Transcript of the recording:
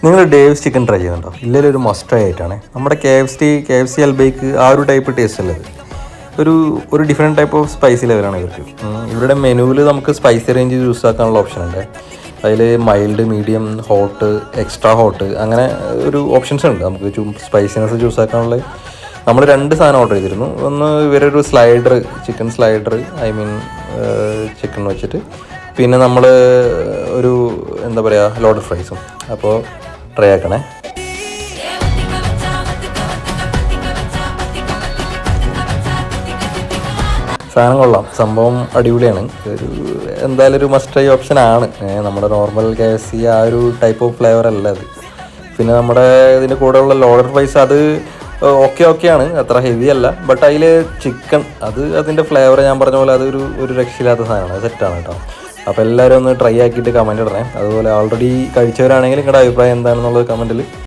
നിങ്ങൾ Dave's chicken try ചെയ്യുന്നുണ്ടോ? ഇല്ലെങ്കിൽ ഒരു മസ്റ്റ് ട്രൈ ആയിട്ടാണ്. നമ്മുടെ കെ എഫ് സി അൽബൈക്ക് ആ ഒരു ടൈപ്പ് ടേസ്റ്റ് അല്ലത്. ഒരു ഡിഫറെൻറ്റ് ടൈപ്പ് ഓഫ് സ്പൈസി ലെവലാണ് ഇവർക്ക്. ഇവരുടെ മെനുവിൽ നമുക്ക് സ്പൈസി റേഞ്ച് യൂസ് ആക്കാനുള്ള ഓപ്ഷൻ ഉണ്ട്. അതിൽ mild, medium, hot, extra hot അങ്ങനെ ഒരു ഓപ്ഷൻസ് ഉണ്ട് നമുക്ക് സ്പൈസിനെസ് ചൂസ് ആക്കാനുള്ള. നമ്മൾ 2 സാധനം ഓർഡർ ചെയ്തിരുന്നു. ഒന്ന് ഇവരൊരു slider, chicken slider, I mean chicken വെച്ചിട്ട്, പിന്നെ നമ്മൾ ഒരു എന്താ പറയുക ലോഡഡ് ഫ്രൈസും. അപ്പോൾ ട്രൈ ആക്കണേ. സാധനം കൊള്ളാം, സംഭവം അടിപൊളിയാണ്. എന്തായാലും ഒരു മസ്റ്റ് ട്രൈ ഓപ്ഷനാണ്. നമ്മുടെ നോർമൽ KFC ആ ഒരു ടൈപ്പ് ഓഫ് ഫ്ലേവർ അല്ല അത്. പിന്നെ നമ്മുടെ ഇതിൻ്റെ കൂടെയുള്ള ലോഡഡ് ഫ്രൈസ് അത് ഓക്കെയാണ്, അത്ര ഹെവി അല്ല. ബട്ട് അതിൽ ചിക്കൻ അതിൻ്റെ ഫ്ലേവർ ഞാൻ പറഞ്ഞ പോലെ ഒരു രക്ഷയില്ലാത്ത സാധനമാണ്. അത് സെറ്റാണ് കേട്ടോ. അപ്പോൾ എല്ലാവരും ഒന്ന് ട്രൈ ആക്കിയിട്ട് കമൻറ്റ് ഇടണേ. അതുപോലെ ഓൾറെഡി കഴിച്ചവരാണെങ്കിൽ നിങ്ങളുടെ അഭിപ്രായം എന്താണെന്നുള്ളത് കമൻറ്റിൽ